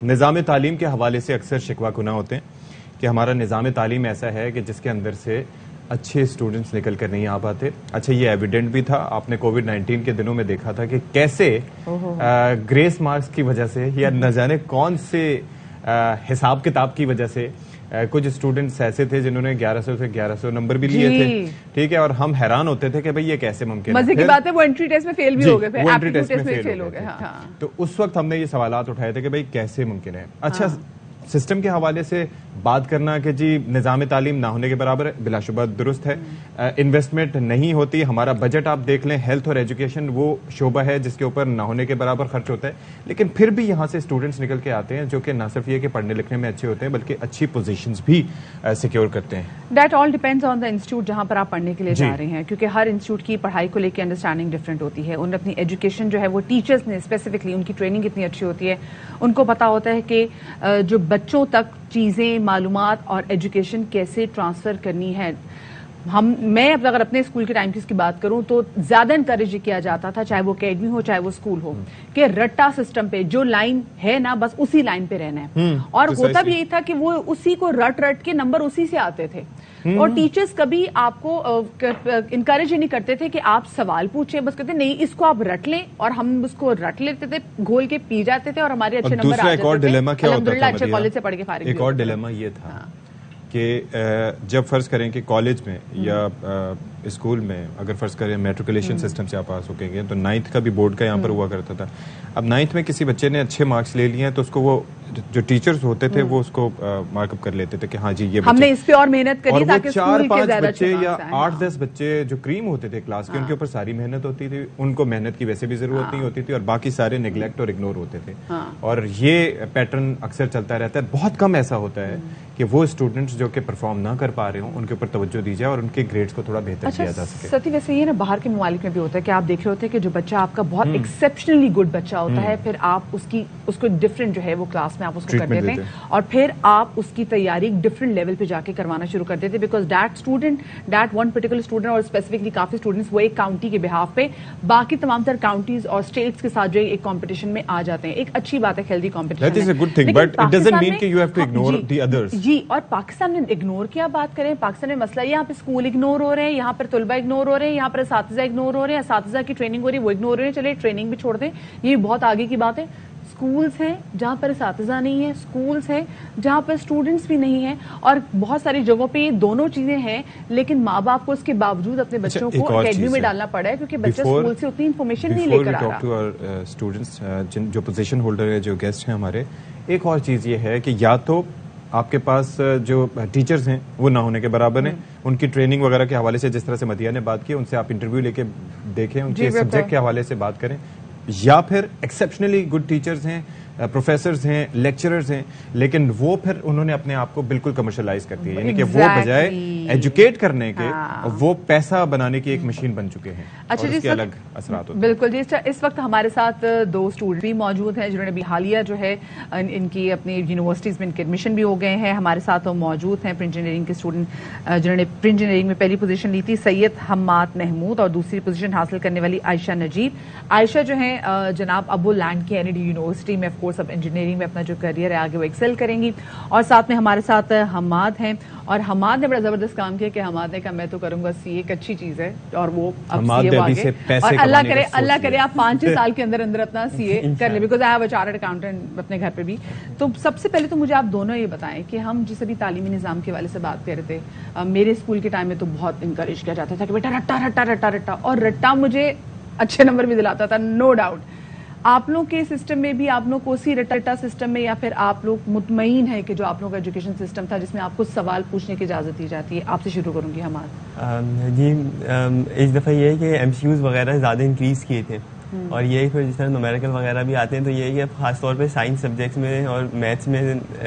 نظام تعلیم کے حوالے سے اکثر شکوہ کناں ہوتے ہیں کہ ہمارا نظام تعلیم ایسا ہے کہ جس کے اندر سے اچھے اسٹوڈنٹس نکل کر نہیں آ پاتے. اچھا یہ ایویڈنٹ بھی تھا, آپ نے کووڈ-19 کے دنوں میں دیکھا تھا کہ کیسے گریس مارکس کی وجہ سے یا نہ جانے کون سے حساب کتاب کی وجہ سے کچھ اسٹوڈنٹس ایسے تھے جنہوں نے 1100 سے 1100 نمبر بھی لیے تھے, ٹھیک ہے, اور ہم حیران ہوتے تھے کہ بھئی یہ کیسے ممکن ہے. مزے کی بات ہے وہ انٹری ٹیسٹ میں فیل بھی ہو گئے, وہ انٹری ٹیسٹ میں فیل ہو گئے. تو اس وقت ہم نے یہ سوالات اٹھائے تھے کہ بھئی کیسے ممکن ہے. اچھا سسٹم کے حوالے سے بات کرنا کہ جی نظام تعلیم نہ ہونے کے برابر ہے, بلا شبہ درست ہے. انویسٹمنٹ نہیں ہوتی, ہمارا بجٹ آپ دیکھ لیں, ہیلتھ اور ایجوکیشن وہ شعبہ ہے جس کے اوپر نہ ہونے کے برابر خرچ ہوتا ہے, لیکن پھر بھی یہاں سے اسٹوڈنٹس نکل کے آتے ہیں جو کہ نہ صرف یہ کہ پڑھنے لکھنے میں اچھے ہوتے ہیں بلکہ اچھی پوزیشنز بھی سیکیور کرتے ہیں. That all depends on the institute جہاں پر آپ پڑھنے کے لیے جا رہے ہیں, کیونکہ ہر انسٹیٹیوٹ کی پڑھائی کو لے کے انڈرسٹینڈنگ ڈفرینٹ ہوتی ہے. ان اپنی ایجوکیشن جو ہے وہ ٹیچرز نے اسپیسیفکلی ان کی ٹریننگ اتنی اچھی ہوتی ہے, ان کو پتا ہوتا ہے کہ جو بچوں تک چیزیں معلومات اور ایجوکیشن کیسے ٹرانسفر کرنی ہے. میں اگر اپنے اسکول کے ٹائم کی اس کی بات کروں تو زیادہ انکریج کیا جاتا تھا, چاہے وہ اکیڈمی ہو چاہے وہ اسکول ہو, کہ رٹا سسٹم پہ جو لائن ہے نا بس اسی لائن پہ رہنا ہے. اور ہوتا بھی یہی تھا کہ وہ اسی کو رٹ کے نمبر اسی سے آتے تھے, اور ٹیچرز کبھی آپ کو انکریج نہیں کرتے تھے کہ آپ سوال پوچھیں, بس کہتے نہیں اس کو آپ رٹ لیں, اور ہم اس کو رٹ لیتے تھے, گھول کے پی جاتے تھے اور ہمارے اچھے نمبر آ جاتے تھے. الحمدللہ اچھے کالج سے پڑھ کے فارغ. ایک اور ڈیلیما یہ تھا کہ جب فرض کریں کہ کالج میں یا اسکول میں اگر فرض کریں میٹریکولیشن سسٹم سے آپ پاس ہو گے تو 9th کا بھی بورڈ کا یہاں پر ہوا کرتا تھا. اب 9th میں کسی بچے نے اچھے مارکس لے لیے ہیں تو اس کو وہ جو ٹیچرز ہوتے تھے وہ اس کو مارک اپ کر لیتے تھے کہ ہاں جی یہ ہم نے اس پہ اور محنت کری تاکہ اسکول کے زیادہ بچے یا 8-10 بچے جو کریم ہوتے تھے کلاس کے, ان کے اوپر ساری محنت ہوتی تھی, ان کو محنت کی ویسے بھی ضرورت نہیں ہوتی تھی, اور باقی سارے نیگلیکٹ اور اگنور ہوتے تھے. اور یہ پیٹرن اکثر چلتا رہتا ہے. بہت کم ایسا ہوتا ہے کہ وہ اسٹوڈنٹس جو کہ پرفارم نہ کر پا رہے ہوں ان کے اوپر توجہ دی جائے اور ان کے گریڈز کو تھوڑا بہتر کیا جا سکے. ستی ویسے یہ نا باہر کے ممالک میں بھی ہوتا ہے کہ آپ دیکھ رہے ہوتے ہیں کہ جو بچہ آپ کا بہت ایکسیپشنلی گڈ بچہ ہوتا ہے, پھر آپ اس کو ڈفرینٹ جو ہے وہ کلاس میں آپ اس کو کر دیتے ہیں, اور پھر آپ اس کی تیاری ڈفرینٹ لیول پہ جا کے کروانا شروع کر دیتے, because that one particular student اور اسپیسیفکلی کافی اسٹوڈنٹس وہ ایک کاؤنٹی کے بہاف پہ باقی تمام تر کاؤنٹیز اور اسٹیٹس کے ساتھ جو ایک کمپٹیشن میں آ جاتے ہیں. ایک اچھی بات ہے, ہیلدی کمپٹیشن. جی, اور پاکستان نے اگنور کیا بات کریں, پاکستان میں مسئلہ یہاں پہ اسکول اگنور ہو رہے ہیں, یہاں پر طلبہ اگنور ہو رہے ہیں, یہاں پر اساتذہ اگنور ہو رہے ہیں, اساتذہ کی ٹریننگ ہو رہی ہے وہ اگنور ہو رہے ہیں. چلے ٹریننگ بھی چھوڑ دیں, یہ بہت آگے کی بات ہے. اسکولز ہیں جہاں پر اساتذہ نہیں ہیں, اسکولز ہیں جہاں پر اسٹوڈنٹس بھی نہیں ہیں, اور بہت ساری جگہوں پہ یہ دونوں چیزیں ہیں, لیکن ماں باپ کو اس کے باوجود اپنے بچوں کو اکیڈمی میں ڈالنا پڑا ہے کیونکہ بچہ اسکول سے اتنی انفارمیشن نہیں لے کر آ رہا. اسٹوڈنٹس جو پوزیشن ہولڈر ہے, جو گیسٹ ہیں ہمارے, ایک اور چیز یہ ہے کہ یا تو آپ کے پاس جو ٹیچرز ہیں وہ نہ ہونے کے برابر ہیں, ان کی ٹریننگ وغیرہ کے حوالے سے جس طرح سے مدیہ نے بات کی, ان سے آپ انٹرویو لے کے دیکھیں, ان کے سبجیکٹ کے حوالے سے بات کریں, یا پھر ایکسیپشنلی گڈ ٹیچرز ہیں, پروفیسرز ہیں, لیکچررز ہیں, لیکن وہ پھر انہوں نے اپنے آپ کو بالکل کمرشلائز کر دیا, یعنی کہ وہ بجائے ایجوکیٹ کرنے کے وہ پیسہ بنانے کی ایک مشین بن چکے ہیں. اچھا جی, الگ اثرات ہوتے ہیں. بالکل جی. اس وقت ہمارے ساتھ 2 اسٹوڈنٹ بھی موجود ہیں جنہوں نے بھی حالیہ جو ہے ان کی اپنی یونیورسٹیز میں ان کے ایڈمیشن بھی ہو گئے ہیں. ہمارے ساتھ موجود ہیں پرنٹ انجینئرنگ کے اسٹوڈنٹ جنہوں نے پرنٹ انجینئرنگ میں پہلی پوزیشن لی تھی, سید حماد محمود, اور دوسری پوزیشن حاصل کرنے والی عائشہ نجیب. عائشہ جو ہیں جناب ابو لینڈ کینیڈی یونیورسٹی میں, آف کورس اب انجینئرنگ میں اپنا جو کریئر ہے آگے وہ ایکسل کریں گی. اور ساتھ میں ہمارے ساتھ حماد ہیں, اور حماد نے بڑا زبردست کام کیا کہ حماد نے کہا میں تو کروں گا سی اے, ایک اچھی چیز ہے, اور وہ اب سی اے آگے, اور اللہ کرے آپ 5-6 سال کے اندر اپنا سی اے کر لیں, because I have a chartered accountant اپنے گھر پہ بھی. تو سب سے پہلے تو مجھے آپ دونوں یہ بتائیں کہ ہم جس ابھی تعلیمی نظام کے حوالے سے بات کر رہے تھے, میرے اسکول کے ٹائم میں تو بہت انکریج کیا جاتا تھا کہ بیٹا رٹا رٹا رٹا رٹا, اور رٹا مجھے اچھے نمبر بھی دلاتا تھا, نو ڈاؤٹ. آپ لوگ کے سسٹم میں بھی آپ لوگ کو اسی رٹا سسٹم میں, یا پھر آپ لوگ مطمئن ہے کہ جو آپ لوگ کا ایجوکیشن سسٹم تھا جس میں آپ کو سوال پوچھنے کی اجازت دی جاتی ہے؟ آپ سے شروع کروں گی حماد جی. اس دفعہ یہ ہے کہ MCQs وغیرہ زیادہ انکریز کیے تھے, اور یہ پھر جس طرح نومیریکل وغیرہ بھی آتے ہیں, تو یہ ہے کہ خاص طور پہ سائنس سبجیکٹس میں اور میتھس میں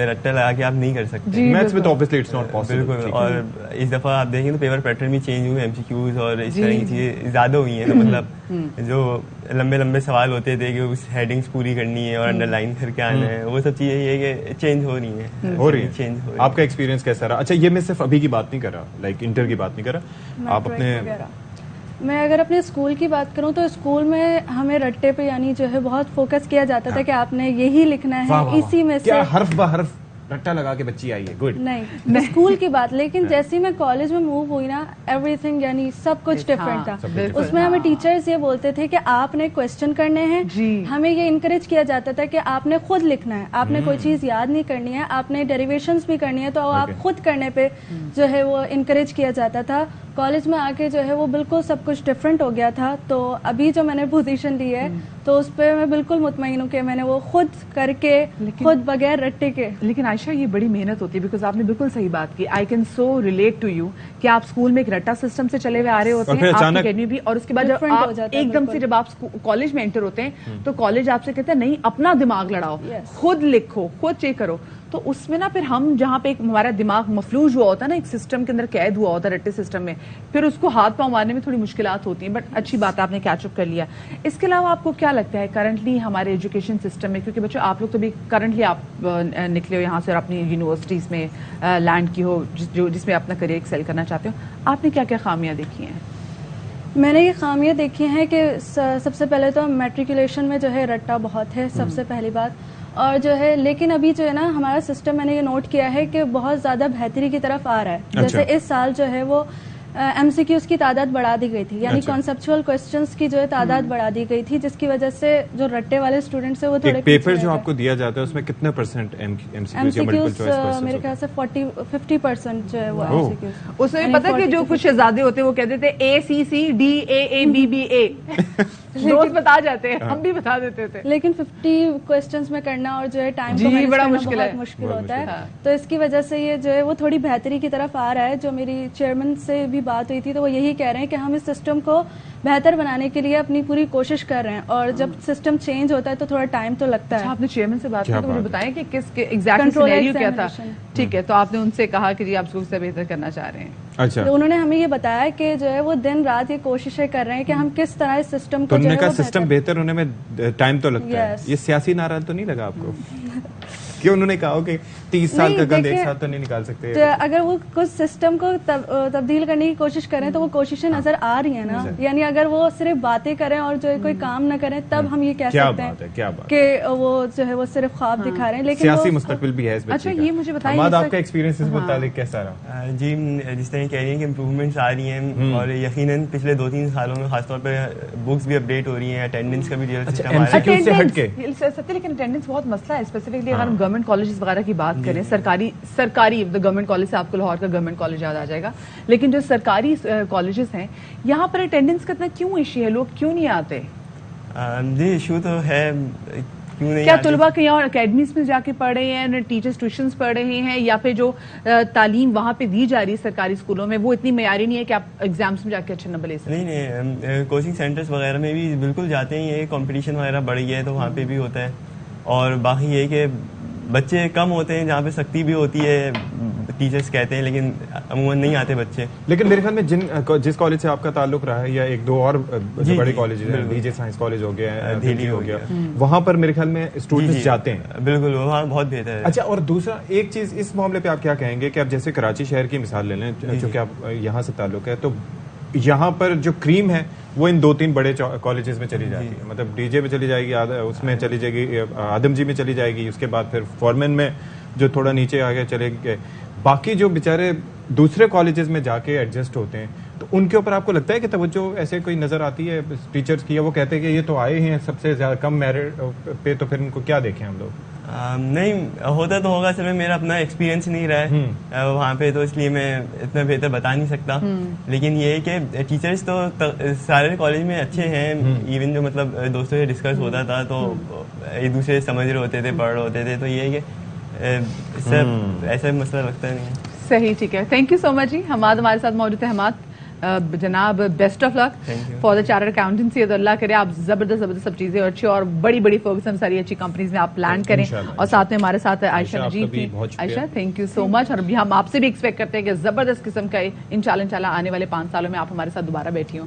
رٹا لگا کے آپ نہیں کر سکتے. میتھس میں تو obviously it's not possible. بالکل. اور اس دفعہ آپ دیکھیں تو پیپر پیٹرن بھی چینج ہوئے, MCQs اور اس طرح کی چیزیں زیادہ ہوئی ہیں. تو مطلب جو لمبے سوال ہوتے تھے کہ اس ہیڈنگس پوری کرنی ہے اور انڈر لائن کر کے آنا ہے, وہ سب چیزیں یہ ہے کہ چینج ہو رہی ہیں. چینج ہو رہی ہے. آپ کا ایکسپیرینس کیسا رہا؟ اچھا, یہ میں صرف ابھی کی بات نہیں کر رہا, لائک انٹر کی بات نہیں کر رہا, آپ اپنے میں اگر اپنے اسکول کی بات کروں تو اسکول میں ہمیں رٹے پہ یعنی جو ہے بہت فوکس کیا جاتا تھا کہ آپ نے یہی لکھنا ہے, اسی میں سے حرف بہ حرف رٹا لگا کے بچی آئی ہے. گڈ. نہیں اسکول کی بات, لیکن جیسے میں کالج میں موو ہوئی نا, ایوری تھنگ یعنی سب کچھ ڈفرینٹ تھا. اس میں ہمیں ٹیچرز یہ بولتے تھے کہ آپ نے کوشچن کرنے ہیں, ہمیں یہ انکریج کیا جاتا تھا کہ آپ نے خود لکھنا ہے, آپ نے کوئی چیز یاد نہیں کرنی ہے, آپ نے ڈیریویشنز بھی کرنی ہے تو آپ خود کرنے پہ جو ہے وہ انکریج کیا جاتا تھا. کالج میں آ کے جو ہے وہ بالکل سب کچھ ڈفرینٹ ہو گیا تھا. تو ابھی جو میں نے پوزیشن لی ہے تو اس پہ میں بالکل مطمئن ہوں کہ میں نے وہ خود کر کے, خود بغیر رٹے کے. لیکن عائشہ یہ بڑی محنت ہوتی ہے, بیکاز آپ نے بالکل صحیح بات کی. I can so relate to you کہ آپ اسکول میں ایک رٹا سسٹم سے چلے ہوئے آ رہے ہوتے ہیں, آپ کی اکیڈمی بھی, اور اس کے بعد جب آپ ایک دم سے جب آپ کالج میں انٹر ہوتے ہیں تو کالج آپ سے کہتے ہیں نہیں اپنا دماغ لڑاؤ, خود لکھو, خود چیک کرو. تو اس میں نا پھر ہم جہاں پہ ہمارا دماغ مفلوج ہوا ہوتا ہے نا, ایک سسٹم کے اندر قید ہوا ہوتا ہے رٹے سسٹم میں, پھر اس کو ہاتھ پاؤں مارنے میں تھوڑی مشکلات ہوتی ہیں. بٹ اچھی بات آپ نے کیچ اپ کر لیا. اس کے علاوہ آپ کو کیا لگتا ہے کرنٹلی ہمارے ایجوکیشن سسٹم میں, کیونکہ بچوں آپ لوگ تو بھی کرنٹلی آپ نکلے ہو یہاں سے اور اپنی یونیورسٹیز میں لینڈ کی ہو جس میں اپنا کریئر ایکسل کرنا چاہتے ہو, آپ نے کیا کیا خامیاں دیکھی ہیں؟ میں نے یہ خامیاں دیکھی ہیں کہ سب سے پہلے تو میٹریکولیشن میں جو ہے رٹا بہت ہے, سب سے پہلی بات. اور جو ہے لیکن ابھی جو ہے نا ہمارا سسٹم میں نے یہ نوٹ کیا ہے کہ بہت زیادہ بہتری کی طرف آ رہا ہے. جیسے اس سال جو ہے وہ ایم سی کیوز کی تعداد بڑھا دی گئی تھی, یعنی کانسیپچوئل کوسچنز کی جو ہے تعداد بڑھا دی گئی تھی, جس کی وجہ سے جو رٹے والے اسٹوڈنٹس ہیں وہ تھوڑے پیپر جو آپ کو دیا جاتا ہے اس میں کتنے پرسنٹ ایم سی کیوز میرے خیال سے 50% جو ہے وہ ایم سی کیوز. اس میں پتا کہ جو کچھ شہزادے ہوتے ہیں وہ کہتے تھے A C C D A A B B A, روز بتا جاتے ہیں, ہم بھی بتا دیتے تھے. لیکن 50 کوسچنز میں کرنا اور جو ہے ٹائم کو مینیج کرنا بہت مشکل ہوتا ہے. تو اس کی وجہ سے یہ جو ہے وہ تھوڑی بہتری کی طرف آ رہا ہے. جو میری چیئرمین سے بھی بات ہوئی تھی تو وہ یہی کہہ رہے ہیں کہ ہم اس سسٹم کو بہتر بنانے کے لیے اپنی پوری کوشش کر رہے ہیں, اور جب سسٹم چینج ہوتا ہے تو تھوڑا ٹائم تو لگتا ہے. آپ نے چیئرمین سے بات کی تو مجھے بتائیں کہ کس ایگزیکٹ سینیریو کیا تھا. ٹھیک ہے, تو آپ نے ان سے کہا کہ جی آپ اس سے بہتر کرنا چاہ رہے ہیں. اچھا, تو انہوں نے ہمیں یہ بتایا کہ جو ہے وہ دن رات یہ کوششیں کر رہے ہیں کہ ہم کس طرح اس سسٹم کو جو ہے سسٹم بہتر ہونے میں ٹائم تو لگتا ہے. یہ سیاسی نعرہ تو نہیں لگا آپ کو کہ انہوں نے کہا کہ 30 سال کا گند ایک ساتھ تو نہیں نکال سکتے؟ اگر وہ کچھ سسٹم کو تبدیل کرنے کی کوشش کریں تو وہ کوششیں نظر آ رہی ہیں نا. یعنی اگر وہ صرف باتیں کریں اور جو کوئی کام نہ کریں تب ہم یہ کہہ سکتے ہیں کہ وہ جو ہے وہ صرف خواب دکھا رہے ہیں. لیکن سیاسی مستقبل بھی ہے اس بچے کا. اچھا یہ مجھے بتائیں آپ کا ایکسپیرینس اس متعلق کیسا رہا؟ جی جس طرح کہہ رہی ہیں کہ امپروومنٹس آ رہی ہیں, اور یقیناً پچھلے 2-3 سالوں میں خاص طور پہ بکس بھی اپڈیٹ ہو رہی ہیں, اٹینڈنس کا بھی ریئل سسٹم آ رہا ہے. سے ہٹ کے لیکن اٹینڈنس بہت مسئلہ ہے, اسپیسیفکلی اگر ہم گورنمنٹ کالجز وغیرہ کی بات کریں, سرکاری گورنمنٹ کالج سے آپ کو لاہور کا گورنمنٹ کالج یاد آ جائے گا, لیکن جو سرکاری کالجز ہیں یہاں پر اٹینڈنس کا اتنا کیوں ایشو ہے, لوگ کیوں نہیں آتے؟ جی ایشو تو ہے, کیوں نہیں. کیا طلباء کہیں اور اکیڈمیز میں جا کے پڑھ رہے ہیں, ٹیچرز ٹیوشنز پڑھ رہے ہیں, یا پھر جو تعلیم وہاں پہ دی جا رہی ہے سرکاری اسکولوں میں وہ اتنی معیاری نہیں ہے کہ آپ ایگزامس میں جا کے اچھے نمبر لے سکیں؟ نہیں, کوچنگ سینٹرز وغیرہ میں بھی بالکل جاتے ہیں, یہ کمپٹیشن وغیرہ بڑھ گیا ہے تو وہاں پہ بھی ہوتا ہے. اور باقی یہ کہ بچے کم ہوتے ہیں جہاں پہ سختی بھی ہوتی ہے, ٹیچرز کہتے ہیں, لیکن عموماً نہیں آتے بچے. لیکن میرے خیال میں جس کالج سے آپ کا تعلق رہا ہے یا ایک دو اور بڑے کالجز ہیں, ڈی جے سائنس کالج ہو گیا, دہلی ہو گیا, وہاں پر میرے خیال میں اسٹوڈنٹس جاتے ہیں. بالکل, وہاں بہت بہتر ہے. اچھا, اور دوسرا ایک چیز اس معاملے پہ آپ کیا کہیں گے کہ آپ جیسے کراچی شہر کی مثال لے لیں, چونکہ آپ یہاں سے تعلق ہے, تو یہاں پر جو کریم ہے وہ ان 2-3 بڑے کالجز میں چلی جاتی ہے. مطلب ڈی جے میں چلی جائے گی, اس میں چلی جائے گی, آدم جی میں چلی جائے گی, اس کے بعد پھر فورمین میں جو تھوڑا نیچے آگے چلے گئے. باقی جو بیچارے دوسرے کالجز میں جا کے ایڈجسٹ ہوتے ہیں تو ان کے اوپر آپ کو لگتا ہے کہ توجہ ایسے کوئی نظر آتی ہے ٹیچرز کی, یا وہ کہتے ہیں کہ یہ تو آئے ہیں سب سے زیادہ کم میرٹ پہ, تو پھر ان کو کیا دیکھیں ہم لوگ؟ نہیں, ہوتا تو ہوگا, اصل میں میرا اپنا ایکسپیرینس نہیں رہا ہے وہاں پہ, تو اس لیے میں اتنا بہتر بتا نہیں سکتا. لیکن یہ ہے کہ ٹیچرز تو سارے کالج میں اچھے ہیں, ایون جو مطلب دوستوں سے ڈسکس ہوتا تھا تو ایک دوسرے سمجھ رہے ہوتے تھے, پڑھ رہے ہوتے تھے, تو یہ ہے کہ سب ایسا مسئلہ لگتا نہیں ہے. صحیح, ٹھیک ہے, تھینک یو سو مچ جی. حماد ہمارے ساتھ موجود ہے. حماد جناب, best of luck for the chartered accountancy. تو اللہ کرے آپ زبردست سب چیزیں اور اچھی اور بڑی بڑی فرگسن ساری اچھی کمپنیز میں آپ لینڈ کریں. اور ساتھ میں ہمارے ساتھ عائشہ نجیب تھی. عائشہ تھینک یو سو مچ. اور ہم آپ سے بھی ایکسپیکٹ کرتے ہیں کہ زبردست قسم کا انشاءاللہ آنے والے 5 سالوں میں آپ ہمارے ساتھ دوبارہ بیٹھی ہوں,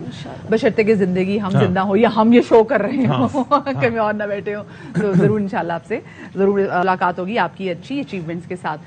بشرطے کہ زندگی ہم زندہ ہو یا ہم یہ شو کر رہے ہوں, کہیں اور نہ بیٹھے ہوں. تو ضرور انشاءاللہ آپ سے ضرور ملاقات ہوگی آپ کی اچھی اچیومنٹس کے ساتھ.